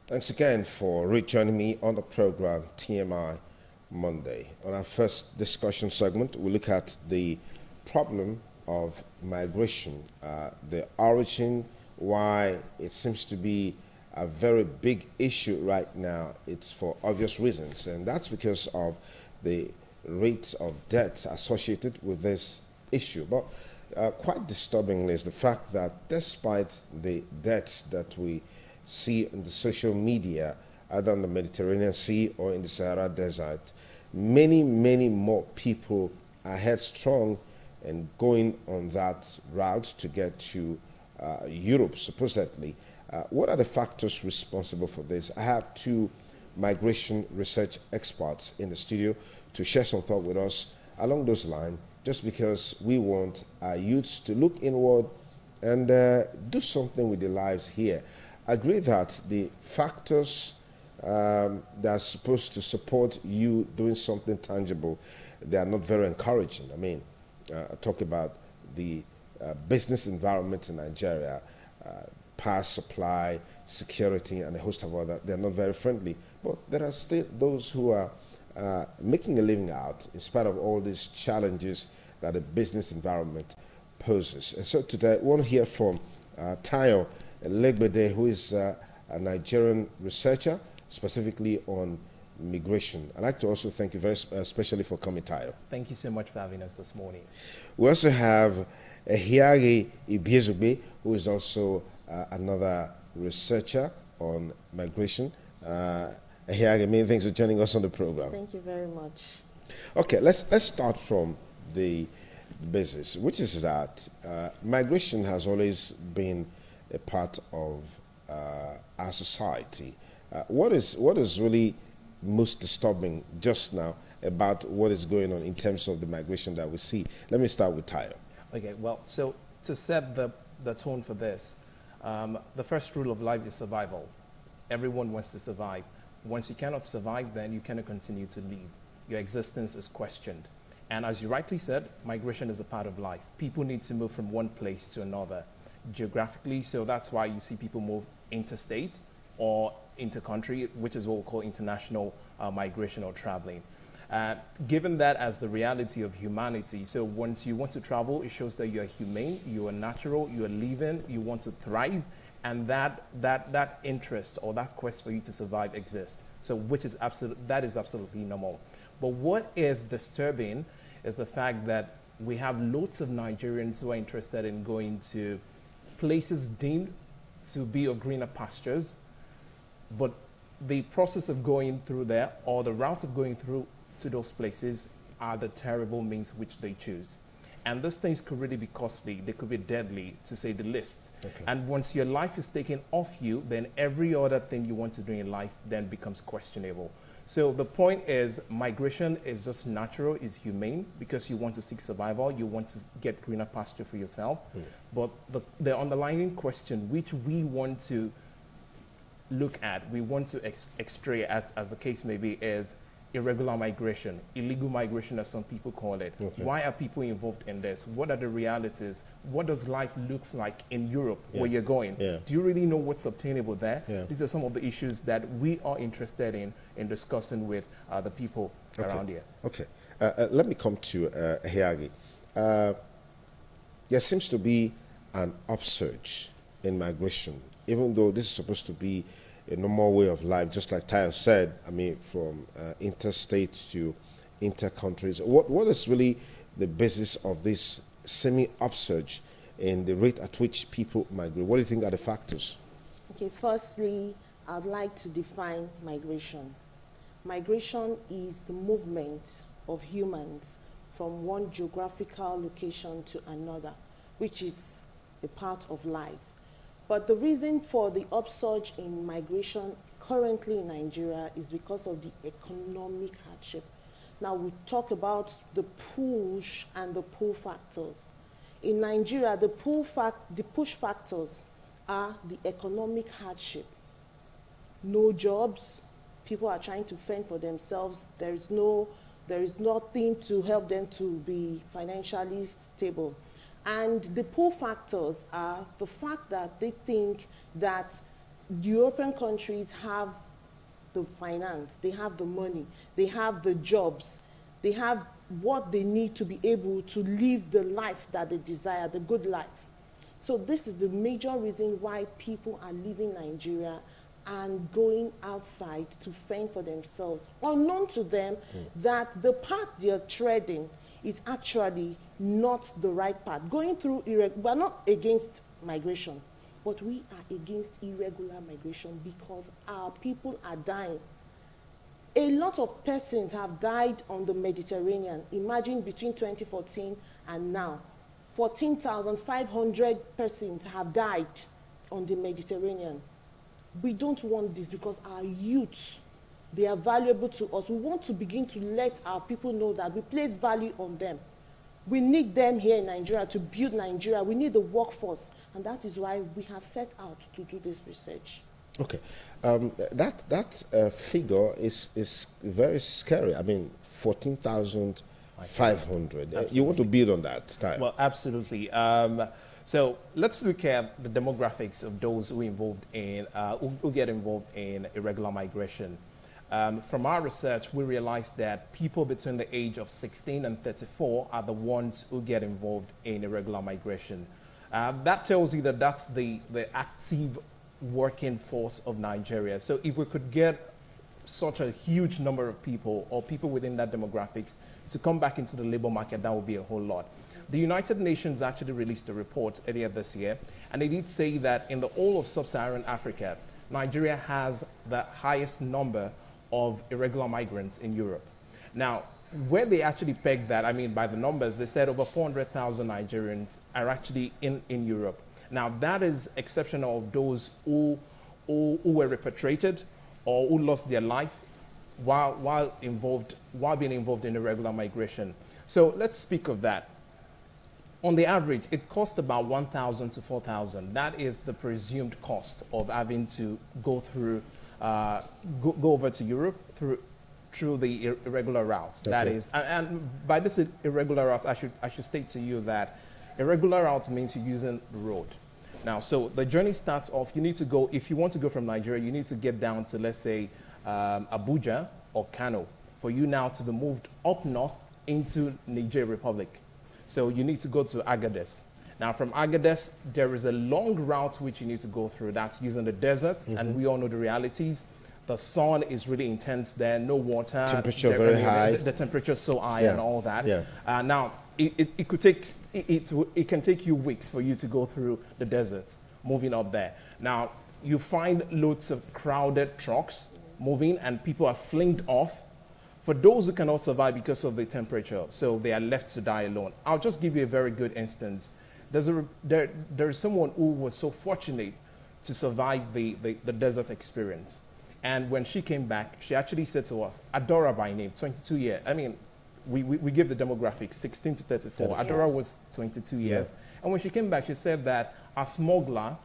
Thanks again for rejoining me on the program TMI Monday. On our first discussion segment, we look at the problem of migration, the origin, why it seems to be a very big issue right now. It's for obvious reasons, and that's because of the rates of debt associated with this issue. But quite disturbingly is the fact that despite the debts that we see in the social media, either in the Mediterranean Sea or in the Sahara Desert, many more people are headstrong and going on that route to get to Europe, supposedly. What are the factors responsible for this? I have two migration research experts in the studio to share some thought with us along those lines, just because we want our youths to look inward and do something with their lives here. I agree that the factors that are supposed to support you doing something tangible, they are not very encouraging. I mean, I talk about the business environment in Nigeria, power supply, security, and a host of other. They're not very friendly. But there are still those who are making a living out in spite of all these challenges that the business environment poses. And so today, I want to hear from Tayo Legbede, who is a Nigerian researcher, specifically on migration. I'd like to also thank you very especially for coming, Tayo. Thank you so much for having us this morning. We also have Ehiari Ibiezugbe, who is also another researcher on migration. Ehiari, many thanks for joining us on the program. Thank you very much. Okay, let's start from the basis, which is that migration has always been a part of our society. What is really most disturbing just now about what is going on in terms of the migration that we see? Let me start with Tayo. Okay, well, so to set the tone for this, the first rule of life is survival. Everyone wants to survive. Once you cannot survive, then you cannot continue to live. Your existence is questioned. And as you rightly said, migration is a part of life. People need to move from one place to another geographically, so that's why you see people move interstate or intercountry, which is what we call international migration or traveling. Given that as the reality of humanity, so once you want to travel, it shows that you are humane, you are natural, you are living, you want to thrive, and that interest or that quest for you to survive exists. So that is absolutely normal. But what is disturbing is the fact that we have lots of Nigerians who are interested in going to places deemed to be of greener pastures, but the process of going through there or the route of going through to those places are the terrible means which they choose. And these things could really be costly. They could be deadly, to say the least. Okay. And once your life is taken off you, then every other thing you want to do in life then becomes questionable. So the point is, migration is just natural, is humane, because you want to seek survival, you want to get greener pasture for yourself. But the underlying question, which we want to look at, we want to extray, as the case may be, is irregular migration, illegal migration as some people call it. Okay. Why are people involved in this? What are the realities? What does life look like in Europe where you're going? Do you really know what's obtainable there? These are some of the issues that we are interested in discussing with the people around here. Okay. Let me come to Ehiari. There seems to be an upsurge in migration, even though this is supposed to be a normal way of life, just like Tayo said, I mean, from interstate to inter-countries. What is really the basis of this semi-upsurge in the rate at which people migrate? What do you think are the factors? Okay, firstly, I'd like to define migration. Migration is the movement of humans from one geographical location to another, which is a part of life. But the reason for the upsurge in migration currently in Nigeria is because of the economic hardship. Now we talk about the push and the pull factors. In Nigeria, the push factors are the economic hardship. No jobs, people are trying to fend for themselves. There is nothing to help them to be financially stable. And the pull factors are the fact that they think that European countries have the finance, they have the money, they have the jobs, they have what they need to be able to live the life that they desire, the good life. So this is the major reason why people are leaving Nigeria and going outside to fend for themselves, unknown to them that the path they're treading is actually not the right path. Going through, we're not against migration, but we are against irregular migration because our people are dying. A lot of persons have died on the Mediterranean. Imagine between 2014 and now, 14,500 persons have died on the Mediterranean. We don't want this because our youth, they are valuable to us. We want to begin to let our people know that we place value on them. We need them here in Nigeria to build Nigeria. We need the workforce. And that is why we have set out to do this research. Okay. That figure is very scary. I mean, 14,500. You want to build on that time? Well, absolutely. So let's look at the demographics of those who who get involved in irregular migration. From our research, we realized that people between the age of 16 and 34 are the ones who get involved in irregular migration. That tells you that that's the active working force of Nigeria. So if we could get such a huge number of people or people within that demographics to come back into the labor market, that would be a whole lot. The United Nations actually released a report earlier this year, and they did say that in the whole of sub-Saharan Africa, Nigeria has the highest number of irregular migrants in Europe. Now, where they actually pegged that, I mean, by the numbers, they said over 400,000 Nigerians are actually in Europe. Now, that is exceptional of those who were repatriated or who lost their life while being involved in irregular migration. So let's speak of that. On the average, it costs about 1,000 to 4,000. That is the presumed cost of having to go through, go over to Europe through the irregular routes. Okay. That is, and by this irregular routes, I should state to you that irregular routes means you're using the road. Now, so the journey starts off. You need to go, if you want to go from Nigeria, you need to get down to, let's say, Abuja or Kano, for you now to be moved up north into Niger Republic. So you need to go to Agadez. Now from Agadez, there is a long route which you need to go through. That's using the desert, and we all know the realities. The sun is really intense there, no water. Temperature very high. The temperature is so high and all that. Yeah. Now, it can take you weeks for you to go through the deserts, moving up there. Now, you find loads of crowded trucks moving and people are flinged off. For those who cannot survive because of the temperature, so they are left to die alone. I'll just give you a very good instance. There is someone who was so fortunate to survive the desert experience. And when she came back, she actually said to us, Adora by name, 22 years. I mean, we give the demographics, 16 to 34. Adora was 22 years. Yeah. And when she came back, she said that a smuggler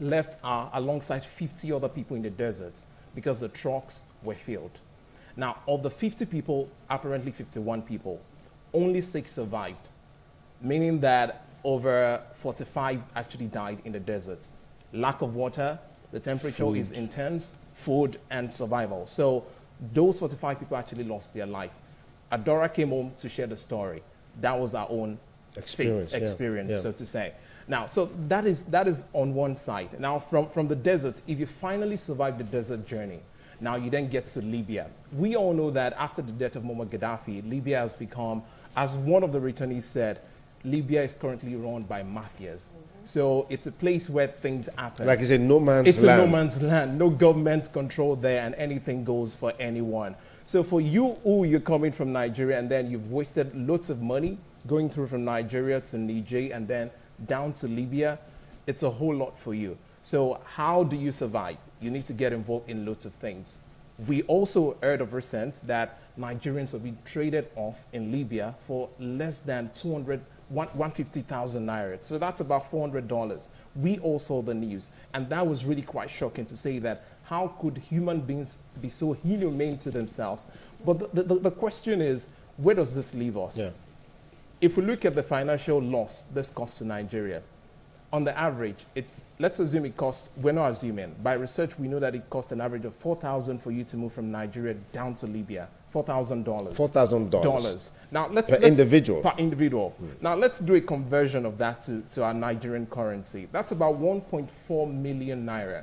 left her alongside 50 other people in the desert because the trucks were filled. Now, of the 50 people, apparently 51 people, only 6 survived, meaning that over 45 actually died in the deserts. Lack of water, the temperature is intense, food, and survival. So those 45 people actually lost their life. Adora came home to share the story. That was our own experience, so to say. Now, so that is on one side. Now, from the desert, if you finally survive the desert journey, now you then get to Libya. We all know that after the death of Muammar Gaddafi, Libya has become, as one of the returnees said, Libya is currently run by mafias. So it's a place where things happen. Like it's a no man's land. It's a no man's land. No government control there, and anything goes for anyone. So for you, you're coming from Nigeria, and then you've wasted lots of money going through from Nigeria to Niger, and then down to Libya, it's a whole lot for you. So how do you survive? You need to get involved in lots of things. We also heard of recent that Nigerians will be traded off in Libya for less than 150,000 naira. So that's about $400. We all saw the news. And that was really quite shocking to say that how could human beings be so inhumane to themselves? But the question is, where does this leave us? Yeah. If we look at the financial loss this costs to Nigeria, on the average, let's assume it costs, we're not assuming. By research, we know that it costs an average of $4,000 for you to move from Nigeria down to Libya. $4,000. $4,000. Now, let's individual. Per individual. Now, let's do a conversion of that to our Nigerian currency. That's about 1.4 million naira.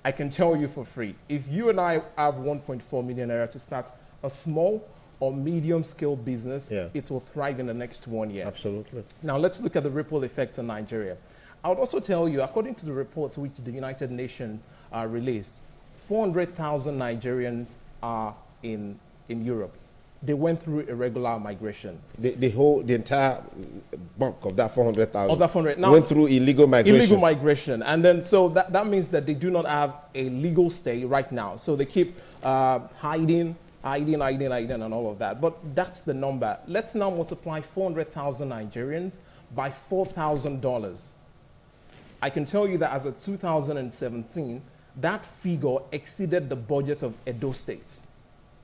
I can tell you for free, if you and I have 1.4 million naira to start a small or medium-scale business, it will thrive in the next 1 year. Absolutely. Now, let's look at the ripple effect on Nigeria. I would also tell you, according to the reports which the United Nations released, 400,000 Nigerians are in Europe. They went through irregular migration. The entire bulk of that 400,000 of that 400 went through illegal migration. Illegal migration. And then, so that means that they do not have a legal stay right now. So they keep hiding and all of that. But that's the number. Let's now multiply 400,000 Nigerians by $4,000. I can tell you that as of 2017, that figure exceeded the budget of Edo State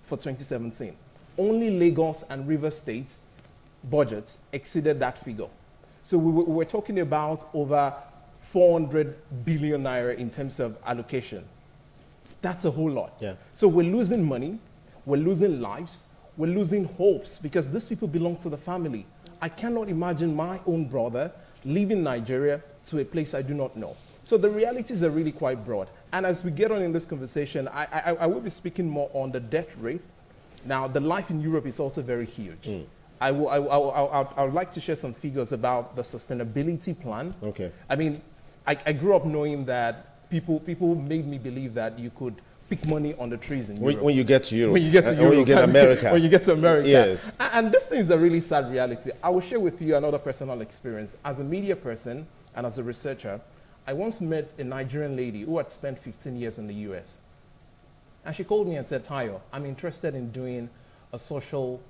for 2017. Only Lagos and Rivers State budgets exceeded that figure. So we were talking about over 400 billion naira in terms of allocation. That's a whole lot. Yeah. So we're losing money, we're losing lives, we're losing hopes because these people belong to the family. I cannot imagine my own brother leaving Nigeria to a place I do not know. So the realities are really quite broad. And as we get on in this conversation, I will be speaking more on the death rate. Now, the life in Europe is also very huge. I would like to share some figures about the sustainability plan. Okay. I mean, I grew up knowing that people made me believe that you could pick money on the trees in Europe. When you get to Europe. When you get to Europe. When you get America. When you get to America. Yes. And this thing is a really sad reality. I will share with you another personal experience. As a media person and as a researcher, I once met a Nigerian lady who had spent 15 years in the US. And she called me and said, Tayo, I'm interested in doing a social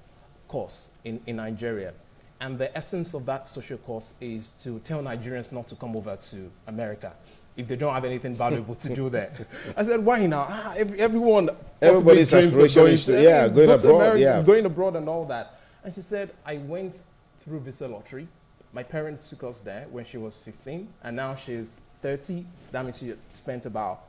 course in Nigeria. And the essence of that social course is to tell Nigerians not to come over to America if they don't have anything valuable to do there. I said, why now? Everybody's aspiration is to, going abroad. America, going abroad and all that. And she said, I went through visa lottery. My parents took us there when she was 15, and now she's 30. That means she spent about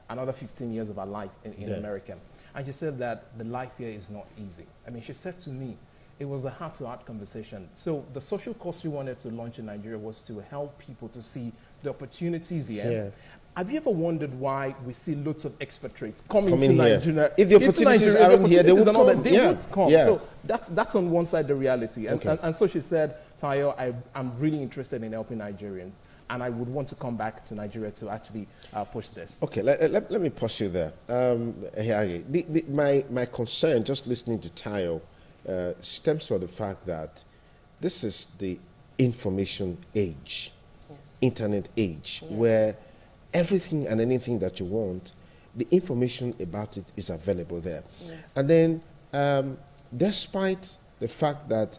another 15 years of her life in America. And she said that the life here is not easy. I mean, she said to me, it was a heart-to-heart conversation. So the social course we wanted to launch in Nigeria was to help people to see the opportunities here. Yeah. Have you ever wondered why we see lots of expatriates coming to Nigeria? If the opportunities aren't here, they would come. They would come. Yeah. So that's on one side the reality. And so she said, Tayo, I'm really interested in helping Nigerians, and I would want to come back to Nigeria to actually push this. Okay, let me pause you there. My concern, just listening to Tayo, stems from the fact that this is the information age, internet age, where everything and anything that you want, the information about it is available there. Yes. And then, despite the fact that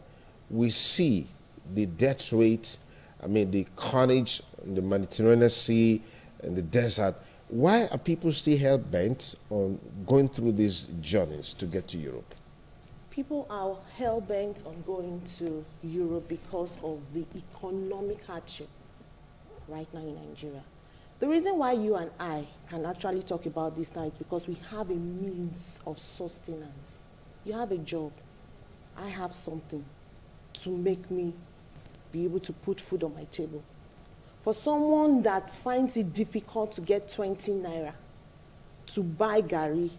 we see the death rate, I mean, the carnage in the Mediterranean Sea and the desert, why are people still hell-bent on going through these journeys to get to Europe? People are hell-bent on going to Europe because of the economic hardship right now in Nigeria. The reason why you and I can actually talk about this now is because we have a means of sustenance. You have a job. I have something to make me be able to put food on my table. For someone that finds it difficult to get 20 naira to buy gari,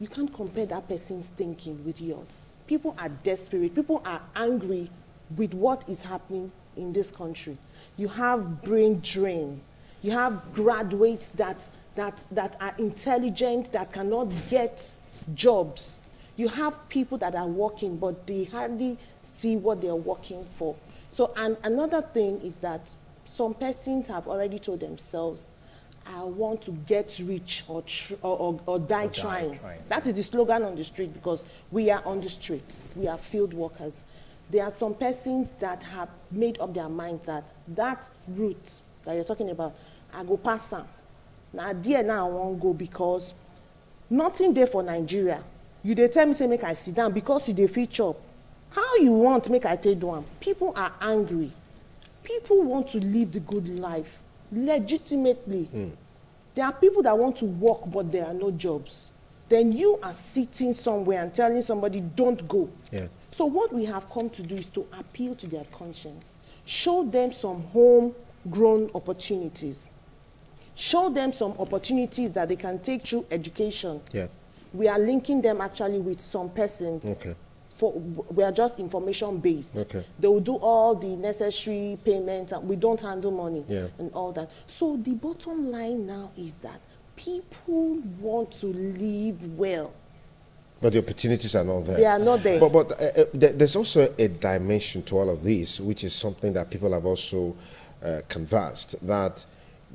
you can't compare that person's thinking with yours. People are desperate. People are angry with what is happening in this country. You have brain drain. You have graduates that are intelligent, that cannot get jobs. You have people that are working, but they hardly see what they're working for. So, and another thing is that some persons have already told themselves, I want to get rich or die trying. That is the slogan on the street, because we are on the streets. We are field workers. There are some persons that have made up their minds that that route that you're talking about, I go pass them. Now, I won't go because nothing there for Nigeria. You dey tell me, say, make I sit down because you dey fit chop. How you want make I take one? People are angry. People want to live the good life. legitimately. There are people that want to work, but there are no jobs. Then you are sitting somewhere and telling somebody, don't go. Yeah. So what we have come to do is to appeal to their conscience. Show them some homegrown opportunities. Show them some opportunities that they can take through education. Yeah. We are linking them actually with some persons. Okay. We are just information based. Okay. They will do all the necessary payments, and we don't handle money. Yeah. And all that. So the bottom line now is that people want to live well. But the opportunities are not there. They are not there. But there's also a dimension to all of this, which is something that people have also conversed, that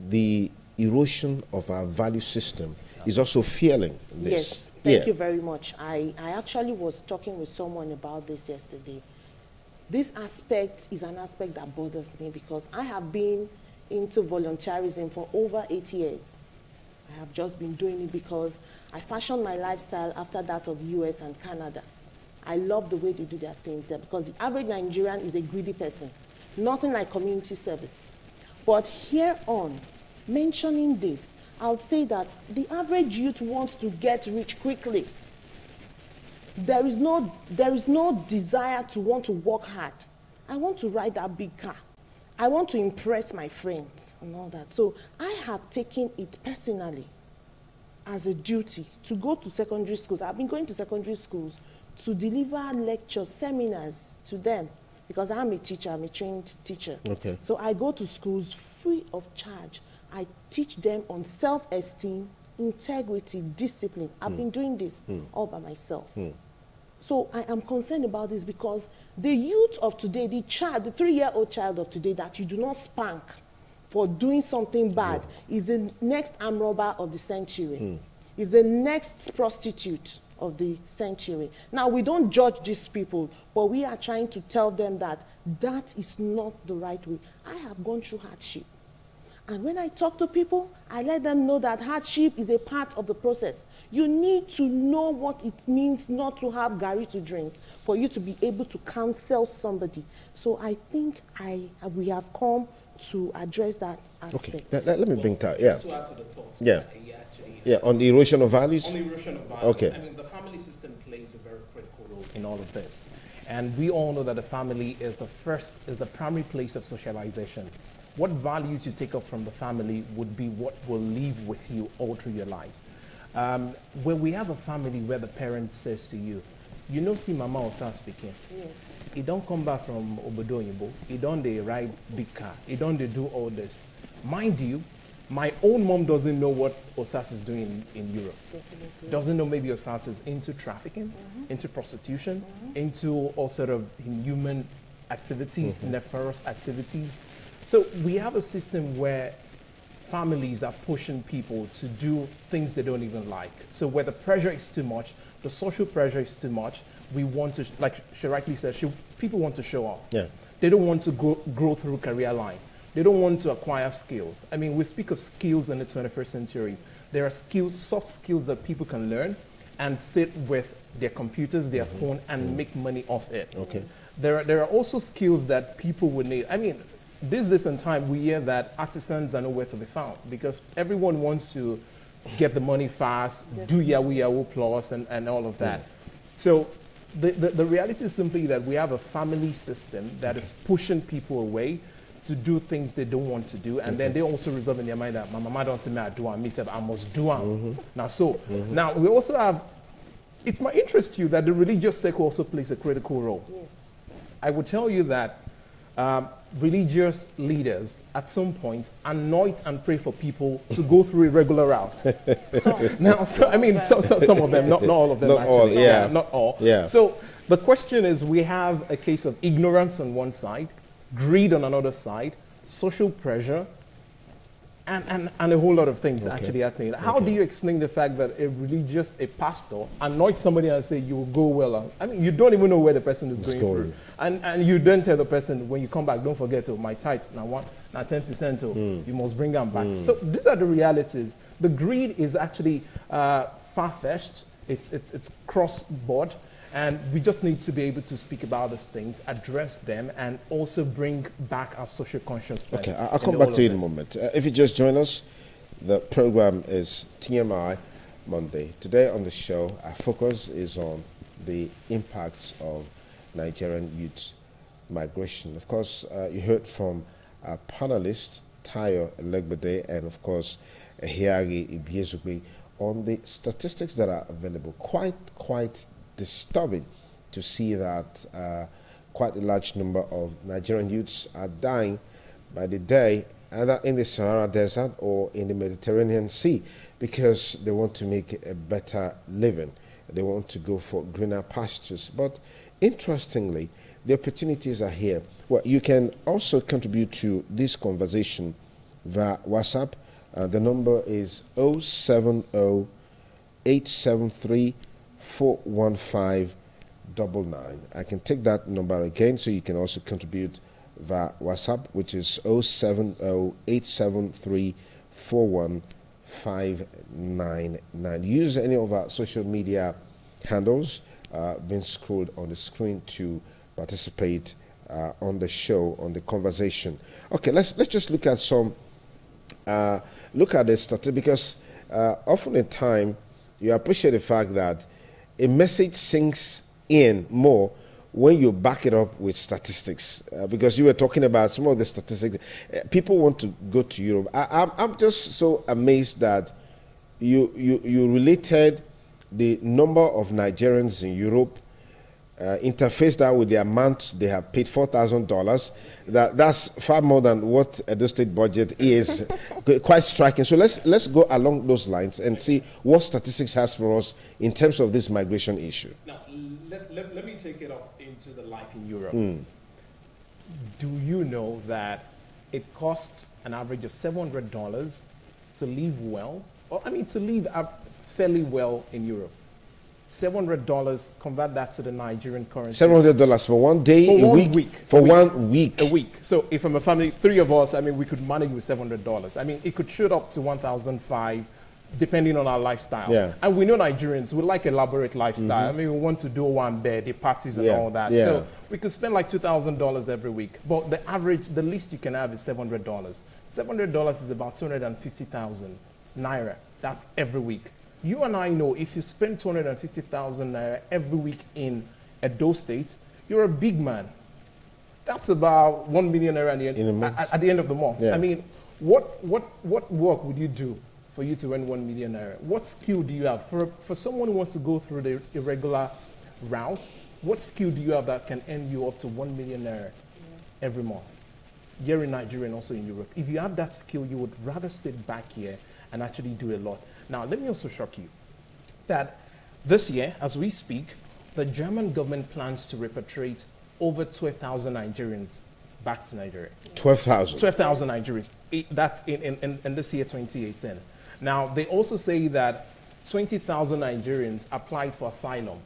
the erosion of our value system is also fueling this. Yes, thank you very much. I actually was talking with someone about this yesterday. This aspect is an aspect that bothers me because I have been into volunteerism for over 8 years. I have just been doing it because I fashioned my lifestyle after that of US and Canada. I love the way they do their things there because the average Nigerian is a greedy person. Nothing like community service. But here on, mentioning this, I would say that the average youth wants to get rich quickly. There is no desire to want to work hard. I want to ride that big car. I want to impress my friends and all that. So I have taken it personally as a duty to go to secondary schools. I've been going to secondary schools to deliver lectures, seminars to them because I'm a teacher, I'm a trained teacher. Okay. So I go to schools free of charge. I teach them on self-esteem, integrity, discipline. I've been doing this all by myself. So I am concerned about this because the youth of today, the 3-year-old child of today that you do not spank for doing something bad is the next armed robber of the century, is the next prostitute of the century. Now, we don't judge these people, but we are trying to tell them that that is not the right way. I have gone through hardship. And when I talk to people, I let them know that hardship is a part of the process. You need to know what it means not to have Gary to drink for you to be able to counsel somebody. So I think we have come to address that aspect. Okay, let me bring that. Yeah. Just to add to the thoughts. Yeah. On the erosion of values? On the erosion of values. Okay. I mean, the family system plays a very critical role in all of this. And we all know that the family is the primary place of socialization. What values you take up from the family would be what will live with you all through your life. When we have a family where the parent says to you, you know, see mama or start speaking. Yes. He don't come back from Obodo Oyinbo. He don't they ride big car. He don't they do all this. Mind you, my own mom doesn't know what Osas is doing in Europe. Definitely. Doesn't know maybe Osas is into trafficking, into prostitution, into all sort of inhuman activities, nefarious activities. So we have a system where families are pushing people to do things they don't even like. So where the pressure is too much, the social pressure is too much, we want to, like she rightly said, people want to show off. Yeah. They don't want to grow through career line. They don't want to acquire skills. I mean, we speak of skills in the 21st century. There are skills, soft skills that people can learn and sit with their computers, their phone, and make money off it. Okay. There are also skills that people would need. I mean, this and time we hear that artisans are nowhere to be found because everyone wants to get the money fast, do Yahoo Plus and all of that. So the reality is simply that we have a family system that is pushing people away to do things they don't want to do, and then they also resolve in their mind that my mama don't say me I do and me say I must do it. Now we also have, it might interest you that the religious circle also plays a critical role. Yes. I would tell you that religious leaders at some point anoint and pray for people to go through irregular routes. Now, some of them, not all of them. Not actually. all, yeah. Not all. Yeah. So the question is, we have a case of ignorance on one side, greed on another side, social pressure, and a whole lot of things actually happening. How do you explain the fact that a pastor anoints somebody and say you will go well? I mean, you don't even know where the person is going through. And you then tell the person, when you come back, don't forget, my tithes, now 10%, you must bring them back. So these are the realities. The greed is actually far-fetched. It's cross-board. And we just need to be able to speak about these things, address them, and also bring back our social consciousness. Okay, I'll come back to you in a moment. If you just join us, the program is TMI Monday. Today on the show, our focus is on the impacts of Nigerian youth migration. Of course, you heard from our panelists, Tayo Elegbede and, of course, Hiari Ibiezugbe, on the statistics that are available. Quite disturbing to see that quite a large number of Nigerian youths are dying by the day, either in the Sahara Desert or in the Mediterranean Sea, because they want to make a better living. They want to go for greener pastures. But interestingly, the opportunities are here. Well, you can also contribute to this conversation via WhatsApp. The number is 070-873-41599. I can take that number again, so you can also contribute via WhatsApp, which is 070-873-41599. Use any of our social media handles being scrolled on the screen to participate on the show, on the conversation. Okay, let's just look at some look at the statistics, because often in time you appreciate the fact that a message sinks in more when you back it up with statistics, because you were talking about some of the statistics. People want to go to Europe. I'm just so amazed that you related the number of Nigerians in Europe, interface that with the amount they have paid, $4,000. That's far more than what the state budget is. Quite striking. So let's go along those lines and see what statistics has for us in terms of this migration issue. Now, let me take it up into the life in Europe. Do you know that it costs an average of $700 to live well, or to live fairly well in Europe? $700, convert that to the Nigerian currency. $700 for one day, for a one week? For 1 week. A week. So if I'm a family, 3 of us, we could manage with $700. It could shoot up to $1,500, depending on our lifestyle. Yeah. And we know Nigerians, we like elaborate lifestyle. We want to do one bed, the parties and all that. Yeah. So we could spend like $2,000 every week. But the average, the least you can have is $700. $700 is about 250,000 naira. That's every week. You and I know if you spend 250,000 naira every week in Edo State, you're a big man. That's about 1 million naira at the end of the month. Yeah. What work would you do for you to earn 1 million naira? What skill do you have? For someone who wants to go through the irregular route, what skill do you have that can earn you up to 1 million naira every month? Here in Nigeria and also in Europe. If you have that skill, you would rather sit back here and actually do a lot. Now, let me also shock you that this year, as we speak, the German government plans to repatriate over 12,000 Nigerians back to Nigeria. 12,000? 12,000 Nigerians. That's in this year, 2018. Now, they also say that 20,000 Nigerians applied for asylum.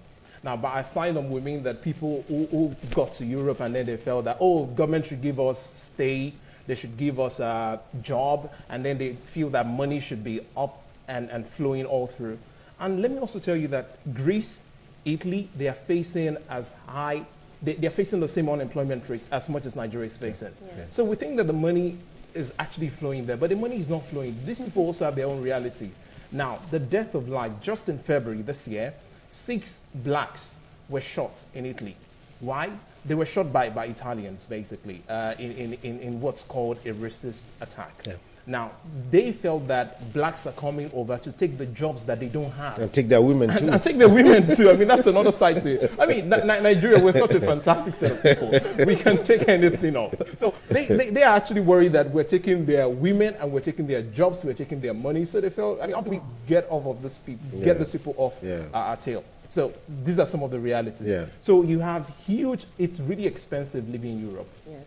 Now, by asylum, we mean that people who got to Europe and then they felt that, government should give us stay, they should give us a job, and then they feel that money should be up and flowing all through. And let me also tell you that Greece, Italy, they are facing they're facing the same unemployment rate as much as Nigeria is facing. Yeah. So we think that the money is actually flowing there, but the money is not flowing. These people also have their own reality. Now, the death of life, just in February this year, 6 blacks were shot in Italy. Why? They were shot by Italians, basically, in what's called a racist attack. Yeah. Now, they felt that blacks are coming over to take the jobs that they don't have. And take their women too. And take their women too. That's another side to it. Nigeria, we're such a fantastic set of people. We can take anything off. So they are actually worried that we're taking their women and we're taking their jobs, we're taking their money. So they felt, how do we get off of this people, get these people off our tail? So these are some of the realities. Yeah. So you have it's really expensive living in Europe. Yes.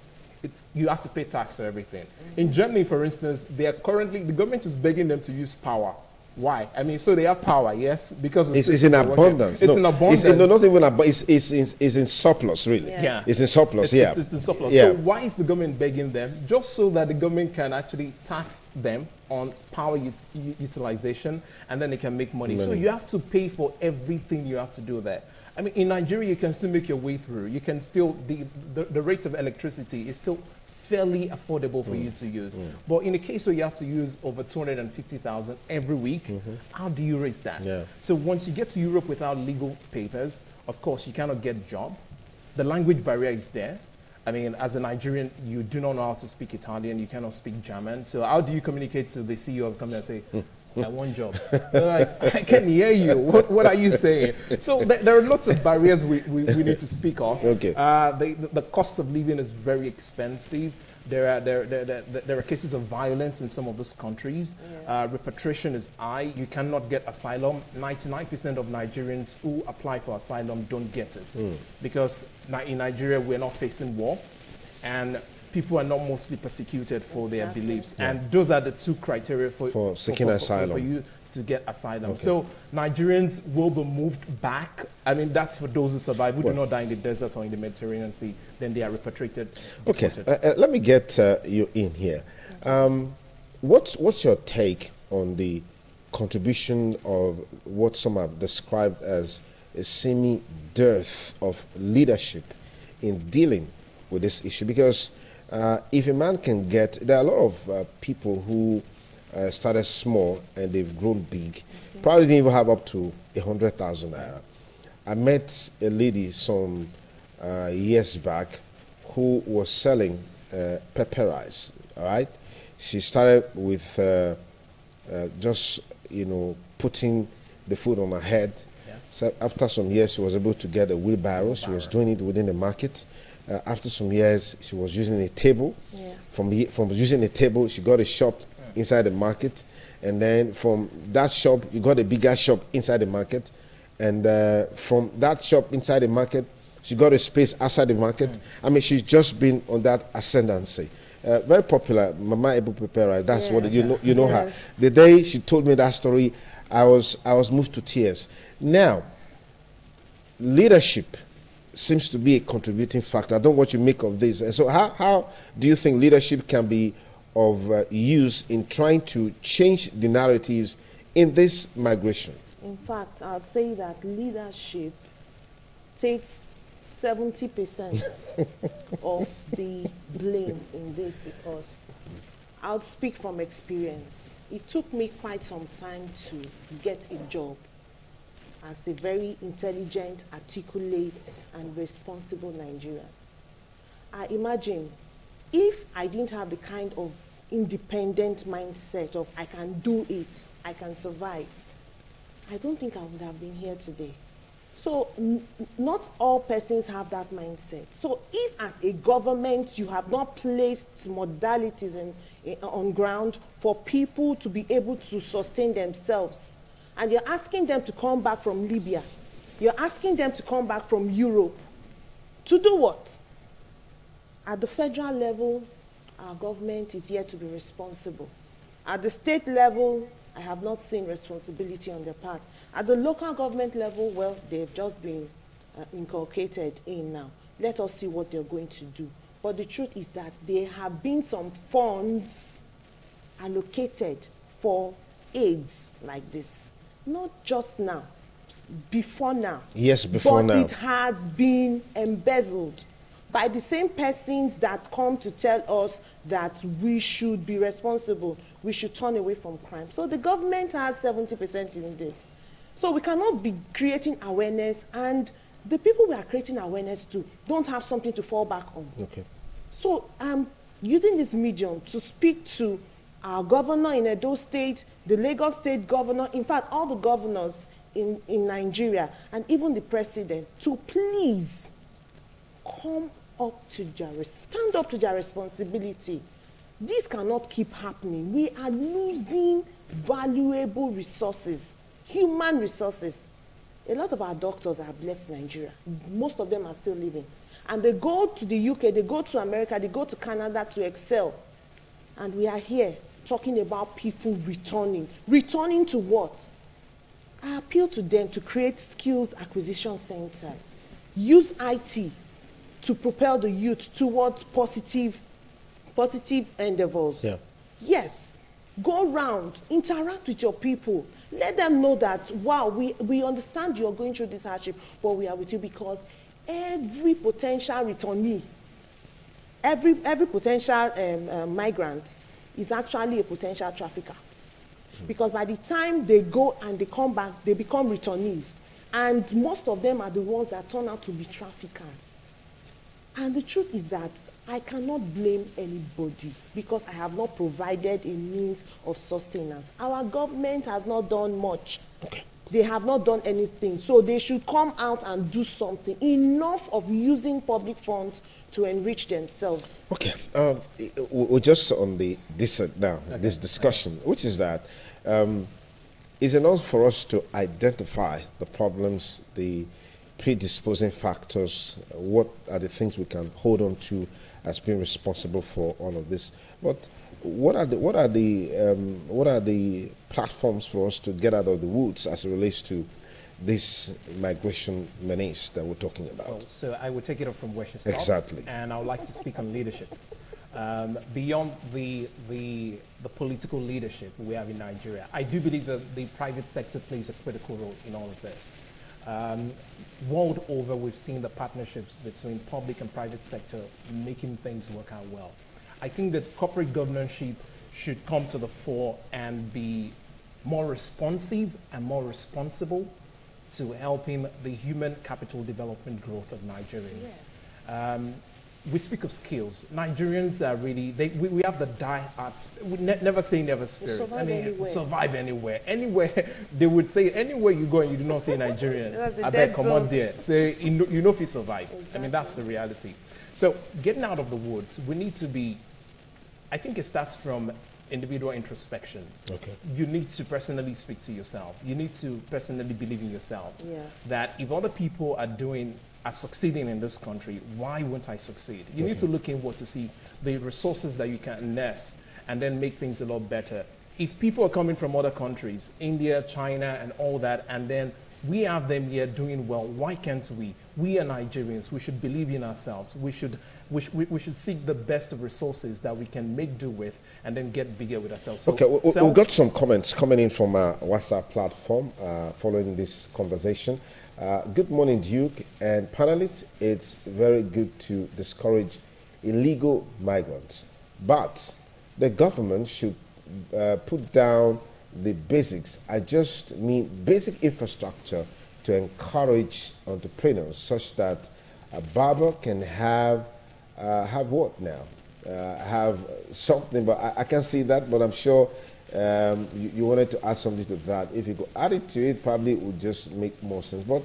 You have to pay tax for everything. In Germany, for instance, the government is begging them to use power Why? I mean, so they have power, yes, because It's in abundance. It's in abundance. No, not even abundance. It's in surplus, really. Yeah. It's in surplus. It's in surplus. Yeah. So why is the government begging them? Just so that the government can actually tax them on power utilization, and then they can make money. So you have to pay for everything you have to do there. I mean, in Nigeria, you can still make your way through. You can still, the rate of electricity is still fairly affordable for you to use. But in the case where you have to use over 250,000 every week, how do you raise that? Yeah. So once you get to Europe without legal papers, of course, you cannot get a job. The language barrier is there. I mean, as a Nigerian, you do not know how to speak Italian, you cannot speak German. So how do you communicate to the CEO of the company and say, I want job? They're like, I can hear you. What are you saying? So there are lots of barriers we need to speak of. Okay. The cost of living is very expensive. There are cases of violence in some of those countries. Repatriation is high. You cannot get asylum. 99% of Nigerians who apply for asylum don't get it because in Nigeria we're not facing war, and people are not mostly persecuted for their beliefs. And those are the two criteria for seeking asylum. For you to get asylum. So Nigerians will be moved back. I mean, that's for those who survive, who do not die in the desert or in the Mediterranean Sea. Then they are repatriated. Okay, let me get you in here. What's your take on the contribution of what some have described as a semi-dearth of leadership in dealing with this issue? Because if a man can get, there are a lot of people who started small and they've grown big, probably didn't even have up to 100,000 naira. I met a lady some years back who was selling pepper rice, all right? She started with just, putting the food on her head. So after some years, she was able to get a wheelbarrow. She was doing it within the market. After some years, she was using a table. From using a table, she got a shop inside the market. And then from that shop, you got a bigger shop inside the market. And from that shop inside the market, she got a space outside the market. I mean, she's just been on that ascendancy. Very popular, Mama Ebu Pepera. That's what you know her. The day she told me that story, I was moved to tears. Now, leadership seems to be a contributing factor. I don't know what you make of this. And so how do you think leadership can be of use in trying to change the narratives in this migration? In fact, I'd say that leadership takes 70% of the blame in this, because I'll speak from experience. It took me quite some time to get a job as a very intelligent, articulate, and responsible Nigerian. I imagine if I didn't have the kind of independent mindset of I can do it, I can survive, I don't think I would have been here today. So not all persons have that mindset. So if as a government you have not placed modalities on ground for people to be able to sustain themselves, and you're asking them to come back from Libya, you're asking them to come back from Europe, to do what? At the federal level, our government is yet to be responsible. At the state level, I have not seen responsibility on their part. At the local government level, well, they've just been inculcated in now. Let us see what they're going to do. But the truth is that there have been some funds allocated for aids like this. Not just now, before now. Yes, before now. But it has been embezzled by the same persons that come to tell us that we should be responsible, we should turn away from crime. So the government has 70% in this. So we cannot be creating awareness, and the people we are creating awareness to don't have something to fall back on. Okay. So I'm using this medium to speak to our governor in Edo State, the Lagos State governor, in fact, all the governors in Nigeria, and even the president, to please come up to stand up to their responsibility. This cannot keep happening. We are losing valuable resources, human resources. A lot of our doctors have left Nigeria. Most of them are still living. And they go to the UK, they go to America, they go to Canada to excel. And we are here talking about people returning. Returning to what? I appeal to them to create skills acquisition center. Use IT to propel the youth towards positive endeavors. Yeah. Yes. Go around, interact with your people. Let them know that, wow, we understand you're going through this hardship, but we are with you, because every potential returnee, every potential migrant is actually a potential trafficker. Because by the time they go and they come back, they become returnees. And most of them are the ones that turn out to be traffickers. And the truth is that I cannot blame anybody, because I have not provided a means of sustenance. Our government has not done much. Okay. They have not done anything. So they should come out and do something. Enough of using public funds to enrich themselves. Okay. We're just on this discussion, which is that is enough for us to identify the problems, the predisposing factors, what are the things we can hold on to as being responsible for all of this. But what are the platforms for us to get out of the woods as it relates to this migration menace that we're talking about? Well, so I would take it up from where she stopped. Exactly. And I would like to speak on leadership. Beyond the political leadership we have in Nigeria, I do believe that the private sector plays a critical role in all of this. World over, we've seen the partnerships between public and private sector making things work out well. I think that corporate governance should come to the fore and be more responsive and more responsible to helping the human capital development growth of Nigerians. Yeah. We speak of skills. Nigerians are really, we have the die-hard, never say never spirit. Survive anywhere. Anywhere, they would say, anywhere you go and you do not say Nigerian, I bet come on there. Say, you know if you survive. Exactly. I mean, that's the reality. So getting out of the woods, we need to be, I think it starts from individual introspection. Okay. You need to personally speak to yourself. You need to personally believe in yourself. Yeah. That if other people are succeeding in this country, why won't I succeed? You need to look inward to see the resources that you can nest and then make things a lot better. If people are coming from other countries, India, China, and all that, and then we have them here doing well, why can't we? We are Nigerians. We should believe in ourselves. We should seek the best of resources that we can make do with and then get bigger with ourselves. So we've got some comments coming in from our WhatsApp platform following this conversation. Good morning, Duke and panelists. It's very good to discourage illegal migrants, but the government should put down the basics. I just mean basic infrastructure to encourage entrepreneurs, such that a barber can have what now? Have something, but I can't see that, but I'm sure you wanted to add something to that. If you could add it to it, probably it would just make more sense. But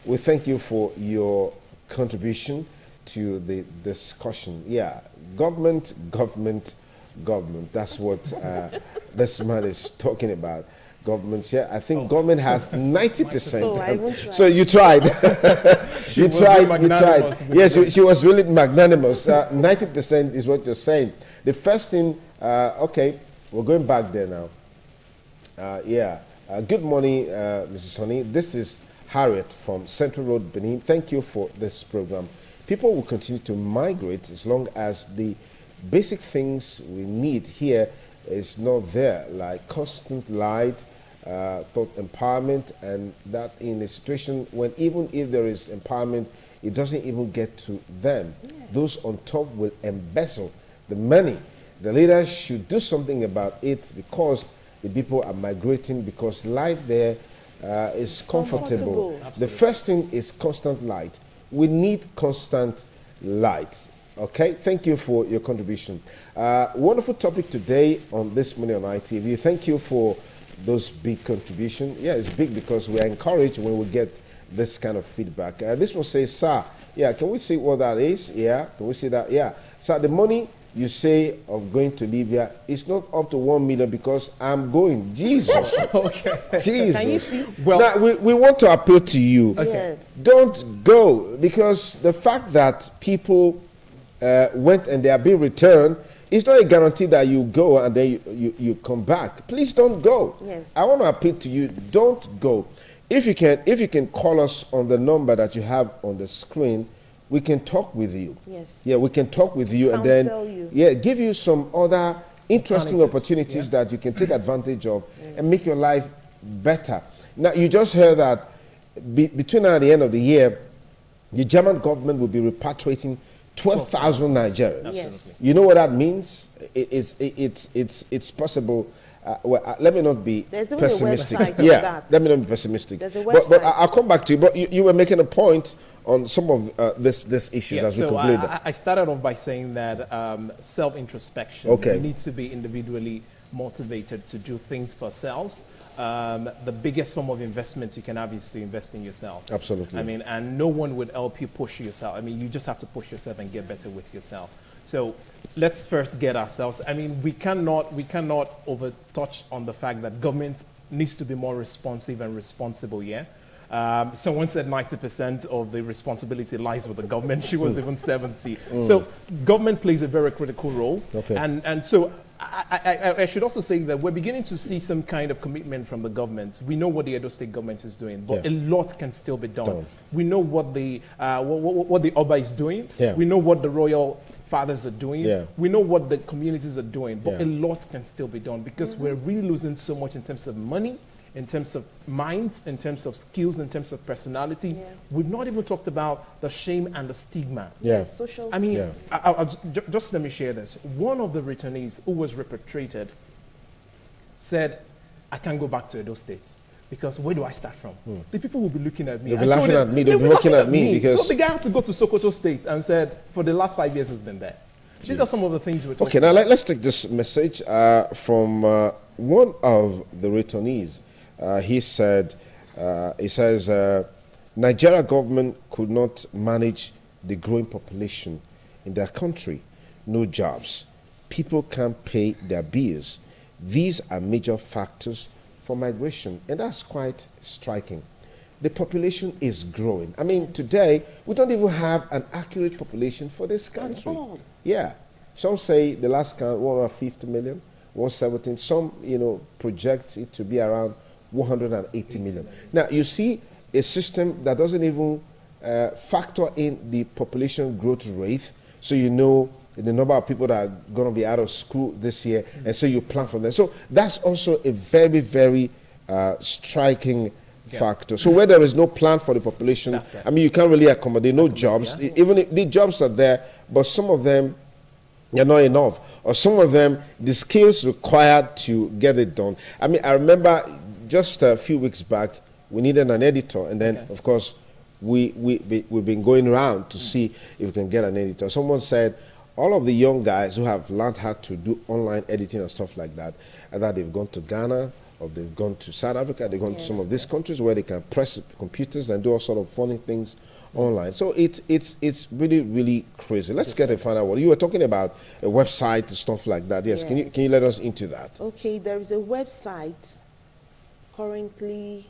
we thank you for your contribution to the discussion. Yeah, government. That's what this man is talking about. Government, yeah. I think government has 90%. So you tried. you tried. Yes, she was really magnanimous. 90% is what you're saying. The first thing, okay, we're going back there now. Good morning, Mrs. Honey. This is Harriet from Central Road, Benin. Thank you for this program. People will continue to migrate as long as the basic things we need here is not there, like constant light, thought empowerment, and that in a situation when even if there is empowerment, it doesn't even get to them. Yeah. Those on top will embezzle the money. The leaders should do something about it, because the people are migrating, because life there is comfortable. The first thing is constant light. We need constant light. Okay, thank you for your contribution. Wonderful topic today on This Morning on ITV. Thank you for those big contributions. Yeah, it's big because we are encouraged when we get this kind of feedback. This one says, sir, yeah, can we see what that is? Yeah, can we see that? Yeah. Sir, the money you say of going to Libya is not up to 1 million because I'm going. Jesus. Okay. Jesus. Can you see? Well, now, we want to appeal to you. Okay. Yes. Don't go, because the fact that people went and they are being returned it's not a guarantee that you go and then you come back. Please don't go. Yes. I want to appeal to you, don't go. If you can call us on the number that you have on the screen, we can talk with you. Yes. Yeah, we can talk with you and then give you some other interesting opportunities that you can take advantage of and make your life better. Now, you just heard that between now and the end of the year, the German government will be repatriating 12,000 Nigerians. Yes. You know what that means? It's possible. Let me not be pessimistic. Let me not be pessimistic. But I'll come back to you. But you were making a point on some of this issues as we conclude. I started off by saying that self-introspection. Okay. We need to be individually motivated to do things for ourselves. The biggest form of investment you can have is to invest in yourself. Absolutely. I mean, and no one would help you push yourself. I mean, you just have to push yourself and get better with yourself. So let's first get ourselves. I mean, we cannot overtouch on the fact that government needs to be more responsive and responsible. Yeah. Someone said 90% of the responsibility lies with the government. She was even 70. So government plays a very critical role. Okay. And so I should also say that we're beginning to see some kind of commitment from the government. We know what the Edo State government is doing, but a lot can still be done. We know what the Oba is doing. Yeah. We know what the royal fathers are doing. Yeah. We know what the communities are doing, but a lot can still be done because we're really losing so much in terms of money, in terms of minds, in terms of skills, in terms of personality. Yes. We've not even talked about the shame and the stigma. Yes. Social. I mean, just let me share this. One of the returnees who was repatriated said, I can't go back to Edo State because where do I start from? The people will be looking at me. They'll be laughing at me. They'll be looking at me. Because so the guy had to go to Sokoto State and said, for the last 5 years he's been there. These are some of the things we're talking about. Okay, now let's take this message from one of the returnees. He says, Nigeria government could not manage the growing population in their country. No jobs. People can't pay their bills. These are major factors for migration, and that's quite striking. The population is growing. I mean, today, we don't even have an accurate population for this country. At all. Yeah. Some say the last count, 150 million, 117. Some, project it to be around 180 million. Now, you see a system that doesn't even factor in the population growth rate, so you know the number of people that are going to be out of school this year, and so you plan for them. So that's also a very, very striking factor. So where there is no plan for the population, I mean, you can't really accommodate no jobs. Even if the jobs are there, but some of them are not enough, or some of them, the skills required to get it done. I mean, I remember just a few weeks back, we needed an editor, and then, of course, we've been going around to see if we can get an editor. Someone said all of the young guys who have learned how to do online editing and stuff like that, either they've gone to Ghana or they've gone to South Africa, they've gone to some of these countries where they can press computers and do all sort of funny things online. So it's really, really crazy. Let's get a final word. You were talking about a website and stuff like that. Yes. Can you let us into that? Okay, there is a website currently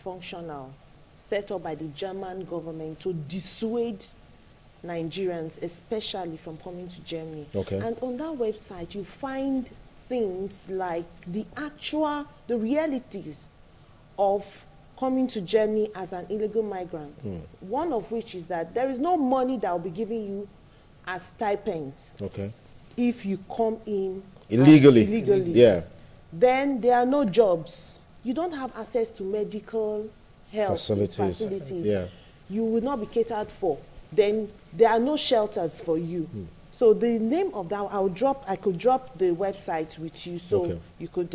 functional, set up by the German government to dissuade Nigerians, especially from coming to Germany. Okay. And on that website, you find things like the realities of coming to Germany as an illegal migrant. One of which is that there is no money that will be given you as stipend. Okay. If you come in illegally. Yeah. Then there are no jobs. You don't have access to medical health facilities. Yeah. You will not be catered for. Then there are no shelters for you. So the name of that, I could drop the website with you, so you could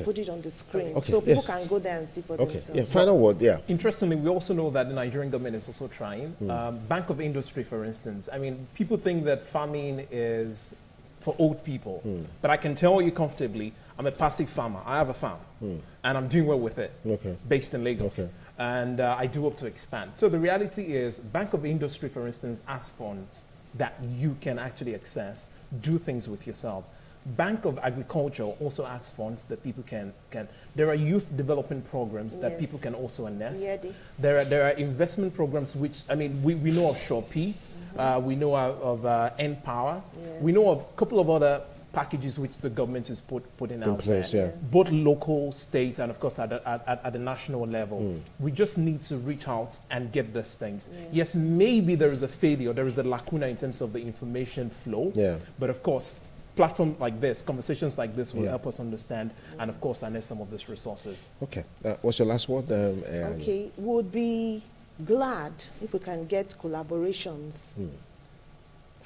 put it on the screen, so people can go there and see for themselves. Yeah. Final word. Yeah. Interestingly, we also know that the Nigerian government is also trying. Bank of Industry, for instance. I mean, people think that farming is for old people, but I can tell you comfortably, I'm a passive farmer. I have a farm, and I'm doing well with it, based in Lagos. And I do hope to expand. So the reality is, Bank of Industry, for instance, has funds that you can actually access, do things with yourself. Bank of Agriculture also has funds that people can. There are youth development programs that people can also invest. There are investment programs which, I mean, we know of Shopee. We know of N-Power. Yeah. We know of a couple of other packages which the government is putting out place, there, yeah. both local, state, and of course at the national level. We just need to reach out and get these things. Yeah. Yes, maybe there is a failure, there is a lacuna in terms of the information flow, Yeah. but of course, platforms like this, conversations like this will Yeah. help us understand and of course harness some of these resources. Okay. What's your last word? Okay, would be glad if we can get collaborations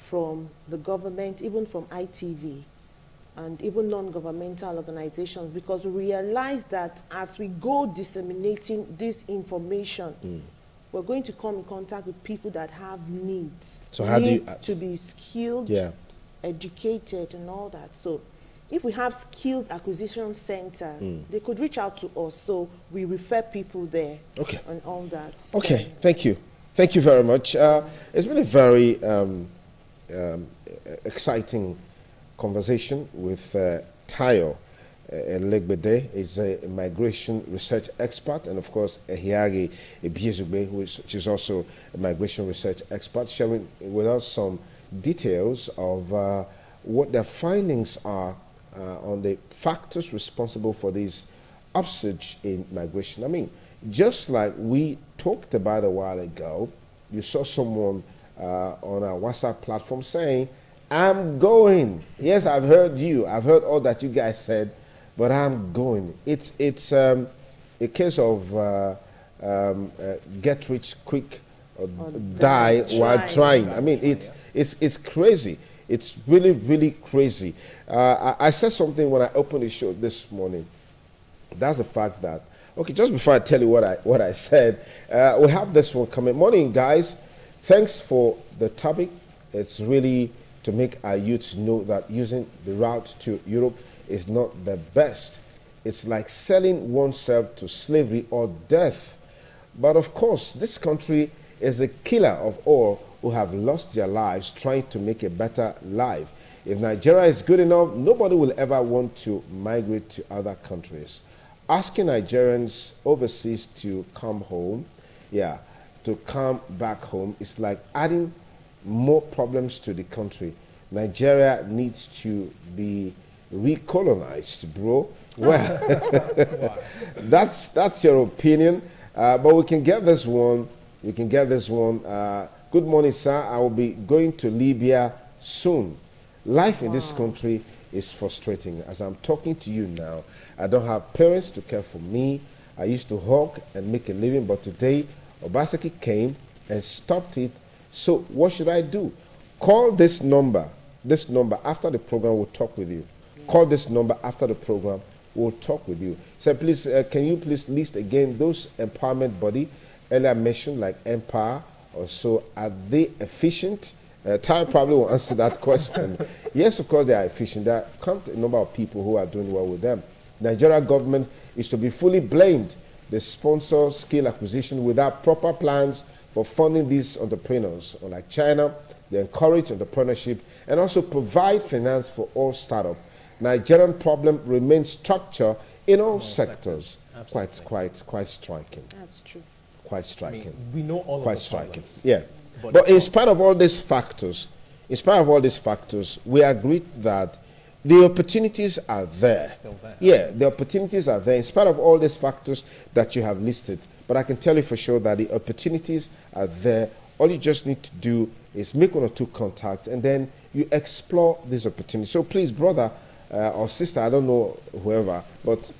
from the government, even from ITV, and even non-governmental organizations, because we realize that as we go disseminating this information, we're going to come in contact with people that have needs. So how do you, to be skilled, yeah. educated, and all that. So if we have skills acquisition center, they could reach out to us, so we refer people there. Okay. And all that. Okay, thank you. Thank you very much. It's been a very exciting conversation with Tayo Legbede. Is a migration research expert, and of course Ehiagi Ebiezugbe, which is also a migration research expert, sharing with us some details of what their findings are on the factors responsible for this upsurge in migration. I mean, just like we talked about a while ago, you saw someone on our WhatsApp platform saying, I'm going. Yes, I've heard you. I've heard all that you guys said, but I'm going. It's a case of get rich quick or die while trying. I mean, it's crazy. It's really, really crazy. I said something when I opened the show this morning. That's the fact that, okay, just before I tell you what I said, we have this one coming. Morning, guys. Thanks for the topic. It's really to make our youths know that using the route to Europe is not the best. It's like selling oneself to slavery or death. But of course, this country is the killer of all who have lost their lives trying to make a better life. If Nigeria is good enough, nobody will ever want to migrate to other countries. Asking Nigerians overseas to come home, to come back home, is like adding more problems to the country. Nigeria needs to be recolonized, bro. Well, that's your opinion, but we can get this one. We can get this one. Good morning, sir. I will be going to Libya soon. Life in this country is frustrating. As I'm talking to you now, I don't have parents to care for me. I used to hawk and make a living, but today Obaseki came and stopped it. So what should I do? Call this number. This number after the program. We'll talk with you. Call this number after the program. We'll talk with you. So please, can you please list again those empowerment body earlier mentioned, like Empower or so? Are they efficient? Ty probably will answer that question. Yes, of course they are efficient. There are a number of people who are doing well with them. Nigeria government is to be fully blamed. They sponsor skill acquisition without proper plans for funding these entrepreneurs. Unlike China, they encourage entrepreneurship and also provide finance for all startups. Nigerian problem remains structure in all sectors. Quite striking. That's true. Quite striking. I mean, we know all quite of the striking. problems. Yeah. But in spite of all these factors, we agree that the opportunities are there. Still there. Yeah, the opportunities are there in spite of all these factors that you have listed. But I can tell you for sure that the opportunities are there. All you just need to do is make one or two contacts, and then you explore these opportunities. So please, brother or sister, I don't know whoever, but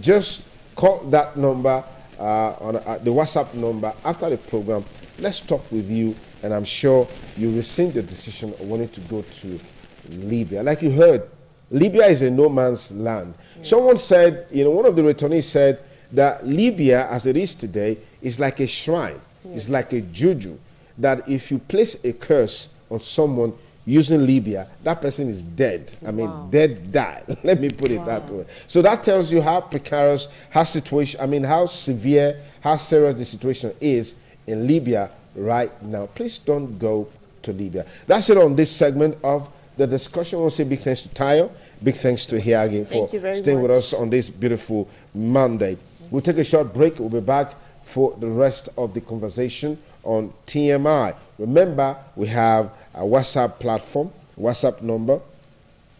just call that number on the WhatsApp number after the program. Let's talk with you, and I'm sure you rescind your decision of wanting to go to Libya. Like you heard, Libya is a no man's land. Yeah. Someone said, one of the returnees said that Libya, as it is today, is like a shrine. Yes. It's like a juju. That if you place a curse on someone using Libya, that person is dead. I mean, dead, die. Let me put it that way. So that tells you how precarious, how severe, how serious the situation is in Libya right now. Please don't go to Libya. That's it on this segment of the discussion. I want to say big thanks to Tayo, big thanks to Hiagi for staying with us on this beautiful Monday. We'll take a short break. We'll be back for the rest of the conversation on TMI. Remember, we have a WhatsApp platform, WhatsApp number.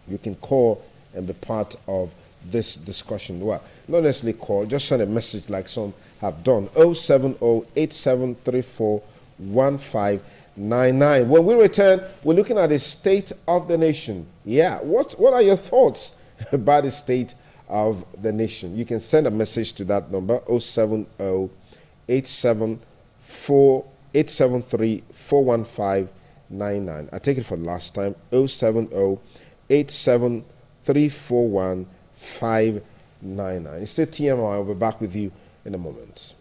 You can call and be part of this discussion. Well, not necessarily call, just send a message like some have done. 070-8734-1599. When we return, we're looking at the state of the nation. Yeah, what are your thoughts about the state of the nation? You can send a message to that number, 070-873-41599. I take it for the last time, 070-873-41599. It's still TMI. I'll be back with you in a moment.